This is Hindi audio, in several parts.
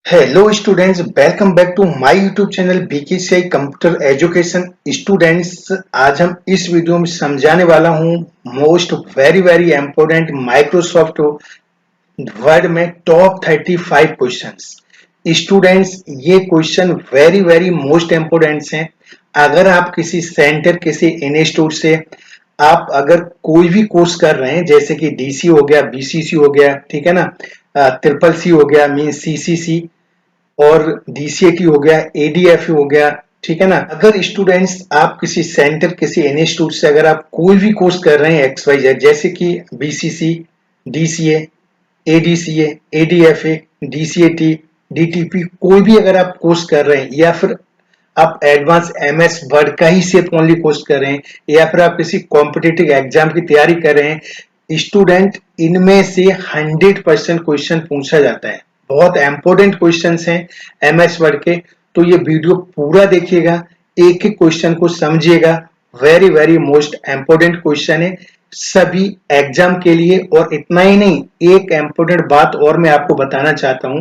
Hello students, welcome back to my YouTube channel BKCI computer education. Students, आज हम इस वीडियो में समझाने वाला हूं most very important Microsoft Word में टॉप 35 क्वेश्चंस। स्टूडेंट्स, ये क्वेश्चन वेरी मोस्ट इंपॉर्टेंट हैं। अगर आप किसी सेंटर, किसी इंस्टीट्यूट से आप अगर कोई भी कोर्स कर रहे हैं, जैसे कि डीसी हो गया, बीसीसी हो गया, ठीक है ना, ट्रिपल सी हो गया, मीन सीसीसी और डीसीएटी हो गया, एडीएफ हो गया, ठीक है ना। अगर स्टूडेंट्स आप किसी सेंटर, किसी इंस्टीट्यूट से अगर आप कोई भी कोर्स कर रहे हैं एक्स वाई जेड, जैसे कि बीसीसी, डीसीए, एडीसीए, एडीएफए, डीसीएटी, डीटीपी, कोई भी अगर आप कोर्स कर रहे हैं, या फिर आप एडवांस एमएस वर्ड का ही सिर्फ ओनली कोर्स कर रहे हैं, या फिर आप किसी कॉम्पिटिटिव एग्जाम की तैयारी कर रहे हैं, स्टूडेंट, इनमें से 100% क्वेश्चन पूछा जाता है। बहुत इंपॉर्टेंट क्वेश्चंस हैं एमएस वर्ड के। तो ये वीडियो पूरा देखिएगा, एक एक क्वेश्चन को समझिएगा। वेरी मोस्ट इंपॉर्टेंट क्वेश्चन है सभी एग्जाम के लिए। और इतना ही नहीं, एक इंपॉर्टेंट बात और मैं आपको बताना चाहता हूं।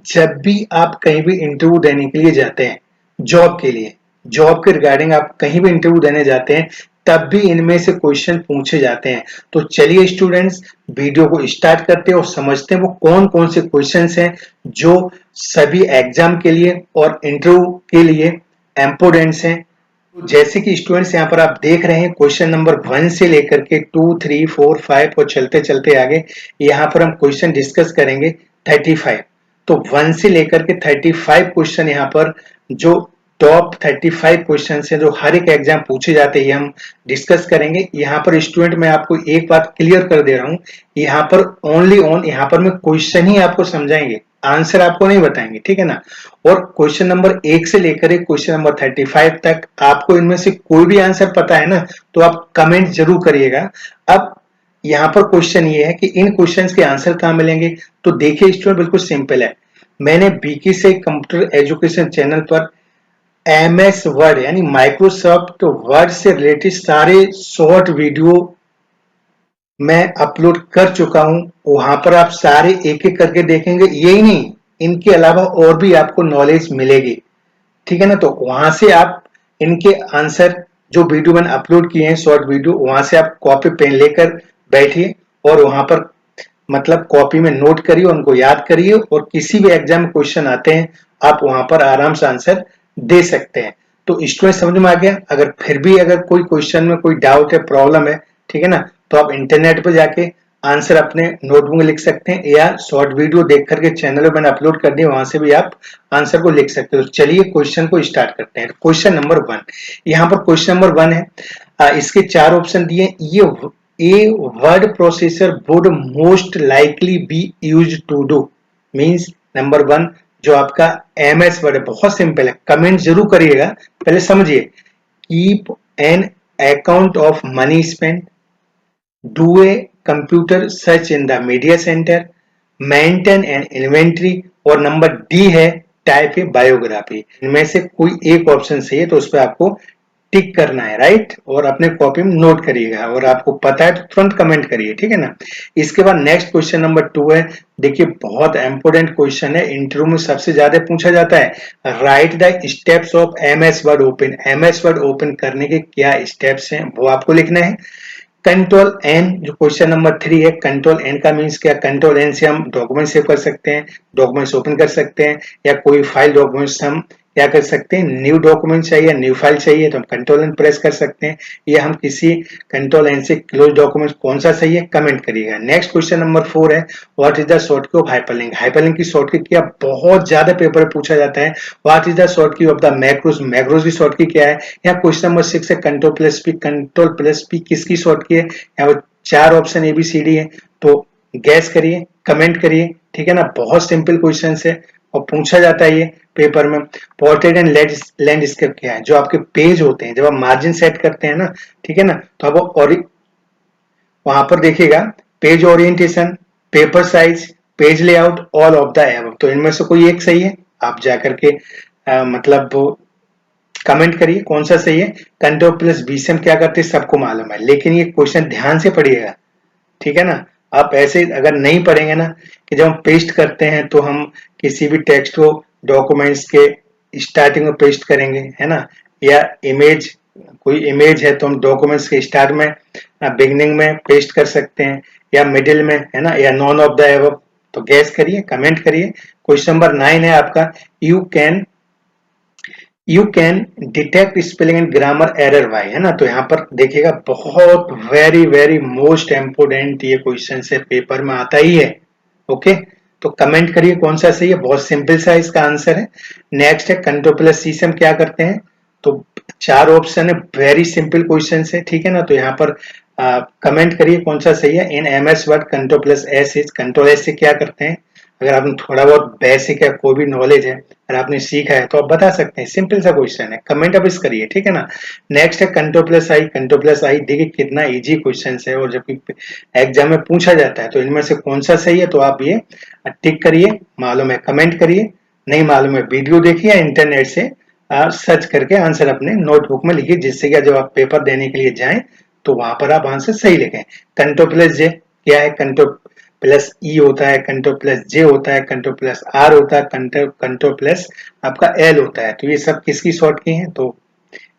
जब भी आप कहीं भी इंटरव्यू देने के लिए जाते हैं, जॉब के लिए, जॉब के रिगार्डिंग आप कहीं भी इंटरव्यू देने जाते हैं, तब भी इनमें से क्वेश्चन पूछे जाते हैं। तो चलिए स्टूडेंट्स, वीडियो को स्टार्ट करते हैं और समझते हैं वो कौन कौन से क्वेश्चंस हैं जो सभी एग्जाम के लिए और इंटरव्यू के लिए इंपोर्टेंट्स हैं। जैसे कि स्टूडेंट्स यहाँ पर आप देख रहे हैं, क्वेश्चन नंबर 1 से लेकर के 2, 3, 4, 5 और चलते चलते आगे यहाँ पर हम क्वेश्चन डिस्कस करेंगे 35। तो 1 से लेकर के 35 क्वेश्चन यहाँ पर जो टॉप 35 क्वेश्चन है जो हर एक एग्जाम पूछे जाते हैं, हम डिस्कस करेंगे। यहाँ पर स्टूडेंट मैं आपको एक बात क्लियर कर दे रहा हूँ, यहाँ पर ओनली यहाँ पर मैं क्वेश्चन ही आपको समझाएंगे, आंसर आपको नहीं बताएंगे, ठीक है ना। और क्वेश्चन नंबर 1 से लेकर क्वेश्चन नंबर 35 तक आपको इनमें से कोई भी आंसर पता है ना, तो आप कमेंट जरूर करिएगा। अब यहाँ पर क्वेश्चन ये है कि इन क्वेश्चंस के आंसर कहाँ मिलेंगे। तो देखिए स्टूडेंट, बिल्कुल सिंपल है। मैंने बीकेसीआई कंप्यूटर एजुकेशन चैनल पर एमएस वर्ड यानी माइक्रोसॉफ्ट वर्ड से रिलेटेड सारे शॉर्ट वीडियो मैं अपलोड कर चुका हूं। वहां पर आप सारे एक एक करके देखेंगे। यही नहीं, इनके अलावा और भी आपको नॉलेज मिलेगी, ठीक है ना। तो वहां से आप इनके आंसर जो वीडियो मैंने अपलोड किए हैं शॉर्ट वीडियो, वहां से आप कॉपी पेन लेकर बैठिए और वहां पर मतलब कॉपी में नोट करिए, उनको याद करिए, और किसी भी एग्जाम में क्वेश्चन आते हैं आप वहां पर आराम से आंसर दे सकते हैं। तो स्टूडेंट समझ में आ गया। अगर फिर भी अगर कोई क्वेश्चन में कोई डाउट है, प्रॉब्लम है, ठीक है ना, तो आप इंटरनेट पर जाके आंसर अपने नोटबुक में लिख सकते हैं, या शॉर्ट वीडियो देख करके चैनल पर मैंने अपलोड कर दिया, वहां से भी आप आंसर को लिख सकते हो। चलिए क्वेश्चन को स्टार्ट करते हैं। क्वेश्चन नंबर 1, यहाँ पर क्वेश्चन नंबर 1 है। इसके 4 ऑप्शन दिए। ये a word processor would most likely be use to do, means number 1 जो आपका एमएस वर्ड है, बहुत सिंपल है। कमेंट जरूर करिएगा, पहले समझिए। Keep an account of money spend, do a computer search in the media centre, maintain an inventory, और नंबर डी है टाइप ए बायोग्राफी। इनमें से कोई एक ऑप्शन सही है, तो उस पर आपको टिक करना है, राइट, और अपने कॉपी में नोट करिएगा। और आपको पता है तो तुरंत कमेंट करिए, ठीक है ना। इसके बाद नेक्स्ट क्वेश्चन नंबर 2 है। देखिए बहुत इंपॉर्टेंट क्वेश्चन है, इंटरव्यू में सबसे ज्यादा पूछा जाता है। Right the steps of MS word open. MS word open करने के क्या स्टेप्स हैं वो आपको लिखना है। कंट्रोल एन, जो क्वेश्चन नंबर 3 है, कंट्रोल एन का मीन्स क्या। कंट्रोल एन से हम डॉक्यूमेंट सेव कर सकते हैं, डॉक्यूमेंट्स ओपन कर सकते हैं, या कोई फाइल डॉक्यूमेंट्स हम क्या कर सकते हैं, न्यू डॉक्यूमेंट चाहिए, न्यू फाइल चाहिए तो हम कंट्रोल एन प्रेस कर सकते हैं, या हम किसी कंट्रोल एन से क्लोज डॉक्यूमेंट, कौन सा सही है कमेंट करिएगा। नेक्स्ट क्वेश्चन नंबर 4 है। What is the shortcut of hyperlink. Hyperlink की शॉर्टकट क्या, बहुत ज्यादा पेपर में पूछा जाता है। What is the shortcut of the macros. Macros की शॉर्टकट क्या है। यहाँ क्वेश्चन नंबर 6 है। Control plus P. Control plus P किसकी शॉर्टकट है। यहाँ पर 4 ऑप्शन एबीसीडी है, तो गैस करिए, कमेंट करिए, ठीक है ना। बहुत सिंपल क्वेश्चन है और पूछा जाता है ये पेपर में। पोर्ट्रेट एंड लैंडस्केप क्या है, जो आपके पेज होते हैं जब आप मार्जिन सेट करते हैं ना, ठीक है ना, तो आप और वहां पर देखिएगा page orientation, paper size, page layout, all of the above. तो इनमें से कोई एक सही है, आप जाकर के मतलब कमेंट करिए कौन सा सही है। कंट्रोल प्लस बी से हम क्या करते हैं सबको मालूम है, लेकिन ये क्वेश्चन ध्यान से पढ़िएगा, ठीक है ना। आप ऐसे अगर नहीं पढ़ेंगे ना, कि जब हम पेस्ट करते हैं तो हम किसी भी टेक्स्ट को डॉक्यूमेंट्स के स्टार्टिंग में पेस्ट करेंगे, है ना, या इमेज, कोई इमेज है तो हम डॉक्यूमेंट्स के स्टार्ट में बिगनिंग में पेस्ट कर सकते हैं, या मिडिल में, है ना, या नॉन ऑफ द एबव। तो गैस करिए, कमेंट करिए। क्वेश्चन नंबर 9 है आपका, you can detect spelling and grammar error bye, है ना। तो यहाँ पर देखिएगा, बहुत वेरी वेरी मोस्ट इम्पोर्टेंट ये क्वेश्चन से पेपर में आता ही है। ओके, तो कमेंट करिए कौन सा सही है। बहुत सिंपल सा इसका आंसर है। नेक्स्ट है कंट्रोल प्लस सी से हम क्या करते हैं, तो 4 ऑप्शन है, वेरी सिंपल क्वेश्चन है, ठीक है ना। तो यहाँ पर कमेंट करिए कौन सा सही है। In M S word control plus S is, control S से क्या करते हैं, अगर आपने थोड़ा बहुत बेसिक है, कोई भी नॉलेज है, अगर आपने सीखा है तो आप बता सकते हैं। सिंपल सा क्वेश्चन है, कमेंट अब इस करिए, ठीक है ना। नेक्स्ट है कंट्रोल प्लस आई, कंट्रोल प्लस आई, देखिए कितना इजी क्वेश्चन है, और जब एग्जाम में पूछा जाता है तो इनमें से कौन सा सही है, तो आप ये टिक करिए, मालूम है कमेंट करिए, नहीं मालूम है वीडियो देखिए या इंटरनेट से सर्च करके आंसर अपने नोटबुक में लिखिए, जिससे कि जब आप पेपर देने के लिए जाएं तो वहां पर आप आंसर सही लिखें। कंट्रोल प्लस जे क्या है, कंट्रोल प्लस ई होता है, कंट्रोल प्लस जे होता है, कंट्रोल प्लस आर होता है, कंट्रोल प्लस आपका एल होता है। तो ये सब किसकी शॉर्ट की है, तो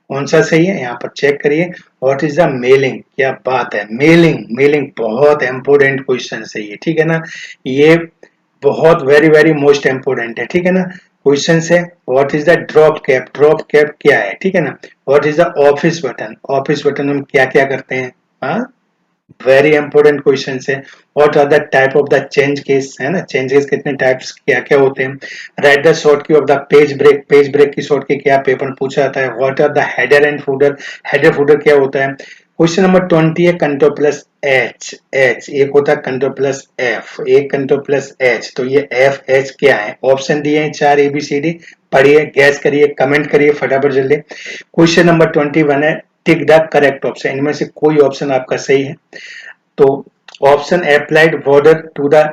कौन सा सही है यहाँ पर चेक करिए। व्हाट इज द मेलिंग, क्या बात है, मेलिंग, मेलिंग बहुत इंपोर्टेंट क्वेश्चन है ये, ठीक है ना। ये बहुत वेरी वेरी मोस्ट इंपोर्टेंट है, ठीक है ना। क्वेश्चन है what is the drop cap, drop cap क्या है, ठीक है ना। What is the office button, office button हम क्या क्या करते हैं, हाँ, वेरी इंपोर्टेंट क्वेश्चन है। What are the type of the change case, है ना, चेंज केस कितने टाइप्स क्या क्या होते हैं। Right the short key of the page break, page break की शॉर्ट की क्या पेपर पूछा जाता है। What are the header and footer, header footer क्या होता है। क्वेश्चन नंबर 20 है कंट्रोल प्लस एच, एच एक होता है कंट्रोल प्लस एफ, एक कंट्रोल प्लस एच, तो ये एफ एच क्या है। ऑप्शन दिए हैं 4 ABCD, पढ़िए, गैस करिए, कमेंट करिए फटाफट जल्दी। क्वेश्चन नंबर 21 है टिक द करेक्ट ऑप्शन, इनमें से कोई ऑप्शन आपका सही है। तो option applied border to the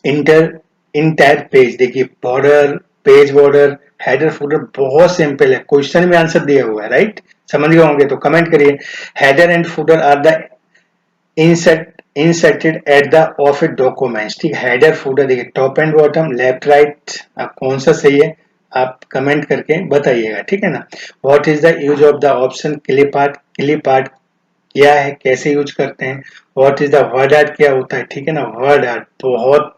inter entire page, देखिए border, page border, header footer, बहुत सिंपल है, क्वेश्चन में आंसर दिया हुआ है, राइट, समझ गए होंगे तो कमेंट करिए। Header and footer are the inserted at the of a documents, ठीक, हेडर फुटर देखिए top and bottom, left right, आप कौन सा सही है आप कमेंट करके बताइएगा, ठीक है ना। What is the use of the option clip art, clip art क्या है, कैसे यूज करते हैं। What is the word art क्या होता है, ठीक है ना। वर्ड आर्ट बहुत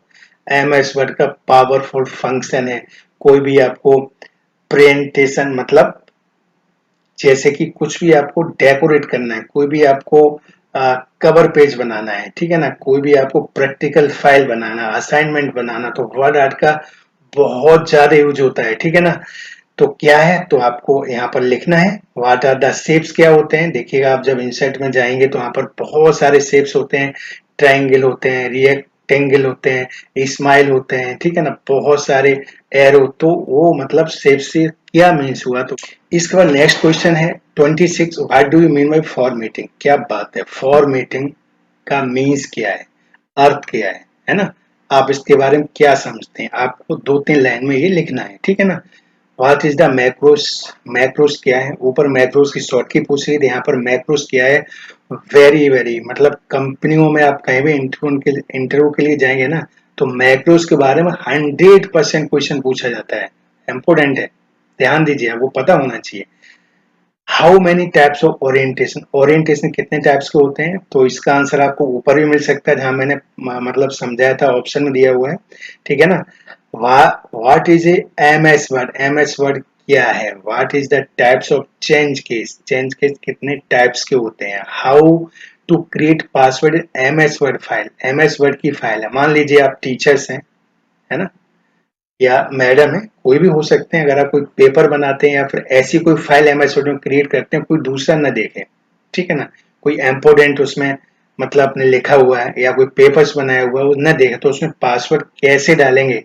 एमएस वर्ड का पावरफुल फंक्शन है। कोई भी आपको प्रेजेंटेशन, मतलब जैसे कि कुछ भी आपको डेकोरेट करना है, कोई भी आपको कवर पेज बनाना है, ठीक है ना, कोई भी आपको प्रैक्टिकल फाइल बनाना, असाइनमेंट बनाना, तो वर्ड आर्ट का बहुत ज्यादा यूज होता है, ठीक है ना। तो क्या है, तो आपको यहाँ पर लिखना है व्हाट आर द शेप्स क्या होते हैं। देखिएगा आप जब इंसर्ट में जाएंगे तो यहाँ पर बहुत सारे शेप्स होते हैं, ट्रायंगल होते हैं, रेक्टेंगल होते हैं, स्माइल होते हैं, ठीक है ना, बहुत सारे एरो, तो वो मतलब शेप से क्या मीन्स हुआ। तो इसके बाद नेक्स्ट क्वेश्चन है 26, what do you mean by formatting, क्या बात है, फॉर्मेटिंग का मीन्स क्या है, अर्थ क्या है ना, आप इसके बारे में क्या समझते हैं, आपको 2-3 लाइन में ये लिखना है, ठीक है ना। What is the macros, macros क्या है, ऊपर मैक्रोस की शॉर्ट की पूछ रही थी, यहाँ पर मैक्रोस क्या है। वेरी वेरी मतलब कंपनियों में आप कहीं भी इंटरव्यू के लिए जाएंगे ना, तो मैक्रोस के बारे में 100% क्वेश्चन पूछा जाता है, इंपोर्टेंट है, ध्यान दीजिए, वो पता होना चाहिए। How many types of orientation, orientation कितने टाइप्स के होते हैं, तो इसका आंसर आपको ऊपर भी मिल सकता है, जहां मैंने मतलब समझाया था, ऑप्शन में दिया हुआ है, ठीक है ना। What is a MS word, MS word क्या है। What is the types of change case, change case कितने टाइप्स के होते हैं। How to create password MS word file, MS word की फाइल है, मान लीजिए आप टीचर्स हैं, है ना, या मैडम है, कोई भी हो सकते हैं, अगर आप कोई पेपर बनाते हैं या फिर ऐसी कोई फाइल एमएस वर्ड में क्रिएट करते हैं, कोई दूसरा न देखे, ठीक है ना, कोई इम्पोर्टेंट उसमें मतलब आपने लिखा हुआ है या कोई पेपर्स बनाया हुआ है वो न देखे, तो उसमें पासवर्ड कैसे डालेंगे,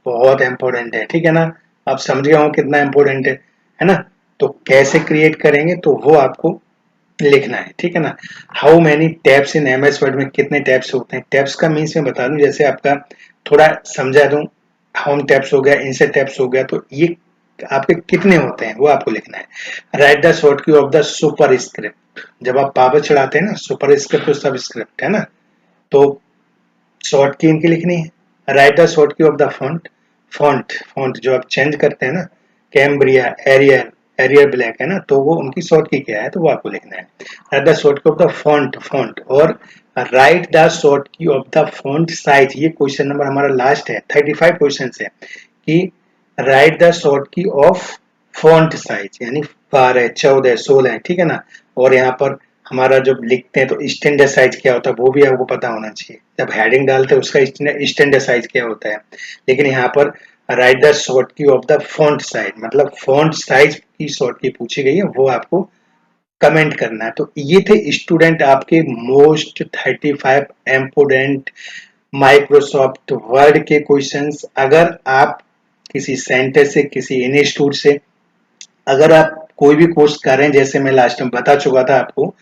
बहुत इंपॉर्टेंट है, ठीक है ना। आप समझ गए हो कितना इंपॉर्टेंट है ना। तो कैसे क्रिएट करेंगे तो वो आपको लिखना है, ठीक है ना। How many tabs in MS word में कितने टैब्स होते हैं, टैब्स का मीन्स मैं बता दूं, जैसे आपका थोड़ा समझा दूं, होम टैब्स हो गया, इंसर्ट टैब्स हो गया, तो ये आपके कितने होते हैं वो आपको लिखना है। Right the short key of the super script, जब आप पावर चढ़ाते हैं ना, सुपर स्क्रिप्ट तो सब स्क्रिप्ट है ना, तो शॉर्ट की इनकी लिखनी है। Right the short key of the font, font font जो आप चेंज करते हैं ना, कैम्ब्रिया, एरियल, एरियल ब्लैक है ना, तो वो उनकी शॉर्ट की क्या है, तो वो आपको लिखना है। Right the short key of the font font, और right the short key of the font size. ये क्वेश्चन नंबर हमारा लास्ट है, 35 क्वेश्चन है कि right the short key of font size, यानी 12, 14, 16, ठीक है ना। और यहाँ पर हमारा जब लिखते हैं तो स्टैंडर्ड साइज क्या होता है वो भी आपको पता होना चाहिए। जब हेडिंग डालते हैं उसका स्टैंडर्ड साइज क्या होता है। लेकिन यहाँ पर right the short key of the font size, मतलब फॉन्ट साइज की शॉर्ट की पूछी गई है, वो आपको कमेंट करना है। तो ये थे स्टूडेंट आपके मोस्ट 35 इम्पोर्टेंट माइक्रोसॉफ्ट वर्ड के क्वेश्चंस। अगर आप किसी सेंटर से, किसी इंस्टीट्यूट से अगर आप कोई भी कोर्स कर रहे हैं, जैसे मैं लास्ट में बता चुका था आपको,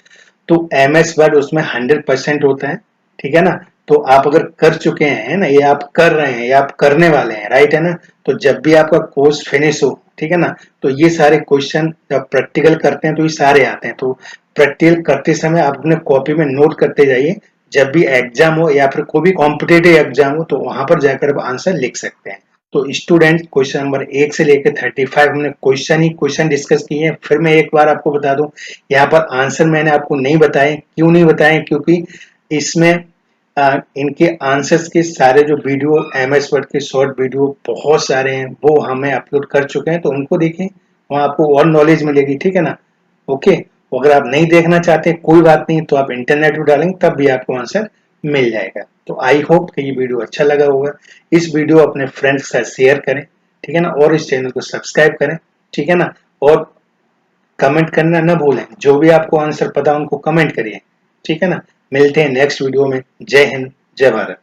तो एमएस वर्ड उसमें 100% होता है, ठीक है ना। तो आप अगर कर चुके हैं ना, ये आप कर रहे हैं या आप करने वाले हैं, राइट है ना, तो जब भी आपका कोर्स फिनिश हो, ठीक है ना, तो ये सारे क्वेश्चन जब प्रैक्टिकल करते हैं तो ये सारे आते हैं। तो प्रैक्टिकल करते समय आप अपने कॉपी में नोट करते जाइए, जब भी एग्जाम हो या फिर कोई भी कॉम्पिटेटिव एग्जाम हो तो वहां पर जाकर आप आंसर लिख सकते हैं। तो स्टूडेंट क्वेश्चन नंबर 1 से लेकर 35 हमने क्वेश्चन ही क्वेश्चन डिस्कस किए हैं। फिर मैं एक बार आपको बता दूं, यहाँ पर आंसर मैंने आपको नहीं बताए। क्यों नहीं बताए? क्योंकि इसमें इनके आंसर्स के सारे जो वीडियो एमएस वर्ड के शॉर्ट वीडियो बहुत सारे हैं, वो हमें अपलोड कर चुके हैं, तो उनको देखें, वहां आपको और नॉलेज मिलेगी, ठीक है ना। ओके, अगर आप नहीं देखना चाहते कोई बात नहीं, तो आप इंटरनेट पर डालेंगे तब भी आपको आंसर मिल जाएगा। तो आई होप कि ये वीडियो अच्छा लगा होगा। इस वीडियो अपने फ्रेंड्स के साथ शेयर करें, ठीक है ना, और इस चैनल को सब्सक्राइब करें, ठीक है ना। और कमेंट करना ना भूलें, जो भी आपको आंसर पता उनको कमेंट करिए, ठीक है ना। मिलते हैं नेक्स्ट वीडियो में। जय हिंद, जय भारत।